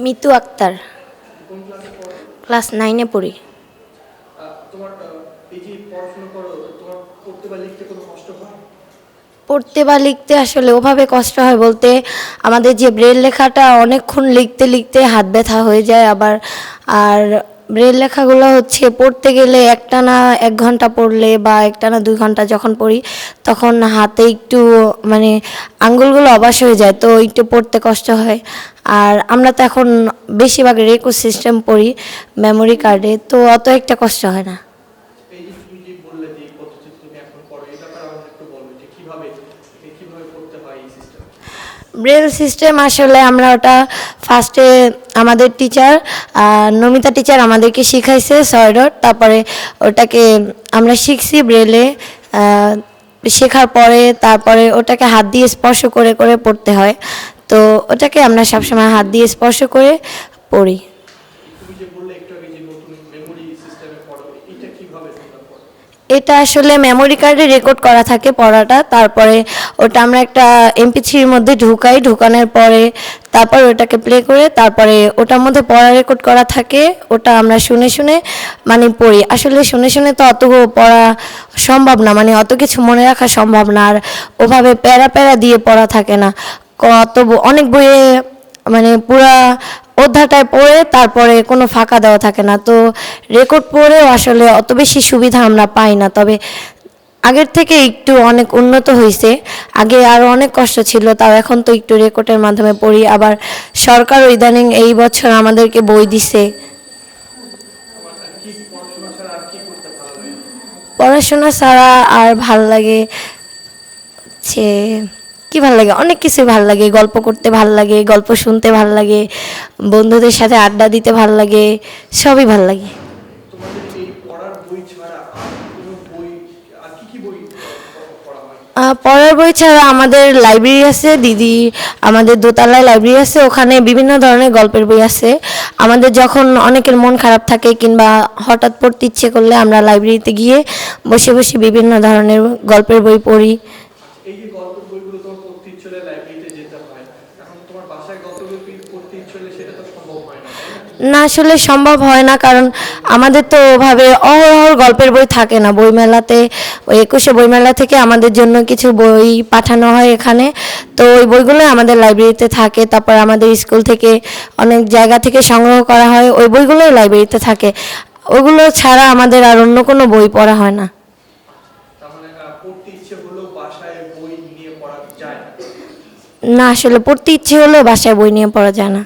Mitu Akter. Class 9-এ পড়ি। পড়তে বা লিখতে আসলে ওভাবে কষ্ট হয় বলতে আমাদের যে ব্রেল লেখাটা অনেকক্ষণ লিখতে লিখতে হাত ব্যথা হয়ে যায় আবার। আর ব্রেল লেখাগুলো হচ্ছে পড়তে গেলে একটানা 1 ঘন্টা পড়লে বা একটানা 2 ঘন্টা যখন পড়ি তখন হাতে একটু মানে আঙ্গুলগুলো অবশ হয়ে যায়, তো একটু পড়তে কষ্ট হয়। আর আমরা তো এখন বেশিরভাগ রেকো সিস্টেম পড়ি মেমোরি কার্ডে, তো অত একটা কষ্ট হয় না। ব্রেল সিস্টেম আসলে আমরা ওটা ফার্স্টে আমাদের টিচার নমিতা টিচার আমাদেরকে শিখাইছে 6 ডট, তারপরে ওটাকে আমরা শিখছি ব্রেলে। শেখার পরে তারপরে ওটাকে হাত দিয়ে স্পর্শ করে করে পড়তে হয়, তো ওটাকে আমরা সবসময় হাত দিয়ে স্পর্শ করে পড়ি। এটা আসলে মেমোরি কার্ডে রেকর্ড করা থাকে পড়াটা, তারপরে ওটা আমরা একটা MP3-র মধ্যে ঢুকাই, ঢুকানোর পরে তারপর ওটাকে প্লে করে তারপরে ওটার মধ্যে পড়া রেকর্ড করা থাকে, ওটা আমরা শুনে শুনে মানে পড়ি। আসলে শুনে শুনে তো অত পড়া সম্ভব না, মানে অত কিছু মনে রাখা সম্ভব না, আর ওভাবে প্যারা প্যারা দিয়ে পড়া থাকে না। কত অনেক বইয়ে মানে পুরা অধ্যায়টায় পড়ে তারপরে কোনো ফাঁকা দেওয়া থাকে না, তো রেকর্ড পড়েও আসলে অত বেশি সুবিধা আমরা পাই না। তবে আগের থেকে একটু অনেক উন্নত হয়েছে, আগে আরও অনেক কষ্ট ছিল, তাও এখন তো একটু রেকর্ডের মাধ্যমে পড়ি। আবার সরকার ইদানিং এই বছর আমাদেরকে বই দিছে। পড়াশোনা ছাড়া আর ভাল লাগে হচ্ছে কি ভাল লাগে, অনেক কিছু ভাল লাগে, গল্প করতে ভাল লাগে, গল্প শুনতে ভাল লাগে, বন্ধুদের সাথে আড্ডা দিতে ভাল লাগে, সবই ভাল লাগে। পড়ার বই ছাড়া আমাদের লাইব্রেরি আছে, দিদি আমাদের দোতলায় লাইব্রেরি আছে, ওখানে বিভিন্ন ধরনের গল্পের বই আছে। আমাদের যখন অনেকের মন খারাপ থাকে কিংবা হঠাৎ পড়তে ইচ্ছে করলে আমরা লাইব্রেরিতে গিয়ে বসে বসে বিভিন্ন ধরনের গল্পের বই পড়ি। না আসলে সম্ভব হয় না, কারণ আমাদের তো ওভাবে অহরহ গল্পের বই থাকে না বইমেলাতে। ওই 21শে বইমেলা থেকে আমাদের জন্য কিছু বই পাঠানো হয় এখানে, তো ওই বইগুলো আমাদের লাইব্রেরিতে থাকে। তারপর আমাদের স্কুল থেকে অনেক জায়গা থেকে সংগ্রহ করা হয়, ওই বইগুলোই লাইব্রেরিতে থাকে। ওগুলো ছাড়া আমাদের আর অন্য কোনো বই পড়া হয় না। না আসলে পড়তে ইচ্ছে হলেও বাসায় বই নিয়ে পড়া যায় না।